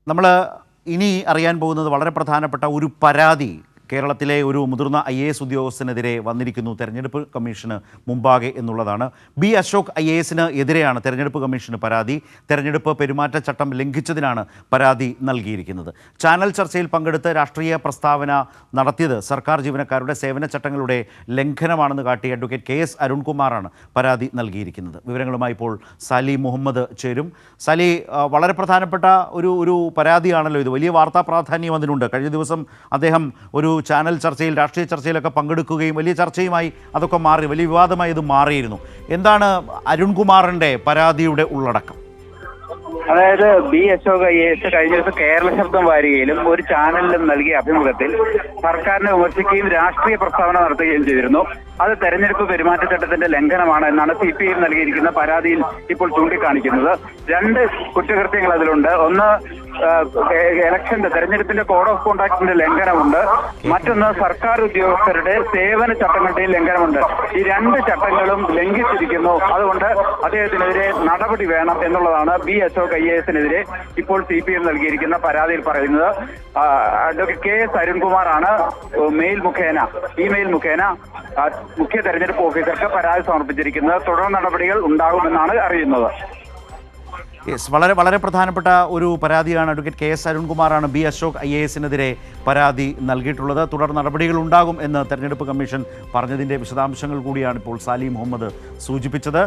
നമ്മൾ ഇനി അറിയാൻ പോകുന്നത് വളരെ പ്രധാനപ്പെട്ട ഒരു പരാതി കേരളത്തിലെ ഒരു മുതിർന്ന IAS ഉദ്യോഗസ്ഥനെതിരെ വന്നിരിക്കുന്നു തെരഞ്ഞെടുപ്പ് കമ്മീഷന് മുമ്പാകെ എന്നുള്ളതാണ്. ബി അശോക് IAS എതിരെയാണ് തെരഞ്ഞെടുപ്പ് കമ്മീഷന് പരാതി. തെരഞ്ഞെടുപ്പ് പെരുമാറ്റച്ചട്ടം ലംഘിച്ചതിനാണ് പരാതി നൽകിയിരിക്കുന്നത്. ചാനൽ ചർച്ചയിൽ പങ്കെടുത്ത് രാഷ്ട്രീയ പ്രസ്താവന നടത്തിയത് സർക്കാർ ജീവനക്കാരുടെ സേവന ചട്ടങ്ങളുടെ ലംഘനമാണെന്ന് കാട്ടി അഡ്വക്കേറ്റ് KS അരുൺകുമാറാണ് പരാതി നൽകിയിരിക്കുന്നത്. വിവരങ്ങളുമായി ഇപ്പോൾ സാലി മുഹമ്മദ് ചേരും. സാലി, വളരെ പ്രധാനപ്പെട്ട ഒരു പരാതിയാണല്ലോ ഇത്. വലിയ വാർത്താ പ്രാധാന്യം അതിനുണ്ട്. കഴിഞ്ഞ ദിവസം അദ്ദേഹം ഒരു ചാനൽ ചർച്ചയിൽ, രാഷ്ട്രീയ ചർച്ചയിലൊക്കെ പങ്കെടുക്കുകയും വലിയ ചർച്ചയുമായി അതൊക്കെ മാറി, വലിയ വിവാദമായി ഇത് മാറിയിരുന്നു. എന്താണ് അരുൺകുമാറിൻ്റെ പരാതിയുടെ ഉള്ളടക്കം? അതായത് ബി അശോക് IAS കഴിഞ്ഞ ദിവസം കേരള ശബ്ദം വാരികയിലും ഒരു ചാനലിലും നൽകിയ അഭിമുഖത്തിൽ സർക്കാരിനെ വിമർശിക്കുകയും രാഷ്ട്രീയ പ്രസ്താവന നടത്തുകയും ചെയ്തിരുന്നു. അത് തെരഞ്ഞെടുപ്പ് പെരുമാറ്റച്ചട്ടത്തിന്റെ ലംഘനമാണ് എന്നാണ് CPIM നൽകിയിരിക്കുന്ന പരാതിയിൽ ഇപ്പോൾ ചൂണ്ടിക്കാണിക്കുന്നത്. രണ്ട് കുറ്റകൃത്യങ്ങൾ അതിലുണ്ട്. ഒന്ന്, ഇലക്ഷന്റെ തെരഞ്ഞെടുപ്പിന്റെ കോഡ് ഓഫ് കോണ്ടാക്ടിന്റെ ലംഘനമുണ്ട്. മറ്റൊന്ന്, സർക്കാർ ഉദ്യോഗസ്ഥരുടെ സേവന ചട്ടങ്ങളുടെയും ലംഘനമുണ്ട്. ഈ രണ്ട് ചട്ടങ്ങളും ലംഘിച്ചിരിക്കുന്നു. അതുകൊണ്ട് അദ്ദേഹത്തിനെതിരെ നടപടി വേണം എന്നുള്ളതാണ് ബി അശോക് IAS-നെതിരെ ഇപ്പോൾ CPIM നൽകിയിരിക്കുന്ന പരാതിയിൽ പറയുന്നത്. അഡ്വക്കേറ്റ് KS അരുൺകുമാറാണ് ഇമെയിൽ മുഖേന മുഖ്യ തെരഞ്ഞെടുപ്പ് ഓഫീസർക്ക് പരാതി സമർപ്പിച്ചിരിക്കുന്നത്. തുടർ നടപടികൾ ഉണ്ടാകുമെന്നാണ് അറിയുന്നത്. വളരെ വളരെ പ്രധാനപ്പെട്ട ഒരു പരാതിയാണ്. അഡ്വക്കേറ്റ് KS അരുൺകുമാറാണ് ബി അശോക് IAS-നെതിരെ പരാതി നൽകിയിട്ടുള്ളത്. തുടർ നടപടികൾ ഉണ്ടാകും എന്ന് തെരഞ്ഞെടുപ്പ് കമ്മീഷൻ പറഞ്ഞതിൻ്റെ വിശദാംശങ്ങൾ കൂടിയാണ് ഇപ്പോൾ സാലി മുഹമ്മദ് സൂചിപ്പിച്ചത്.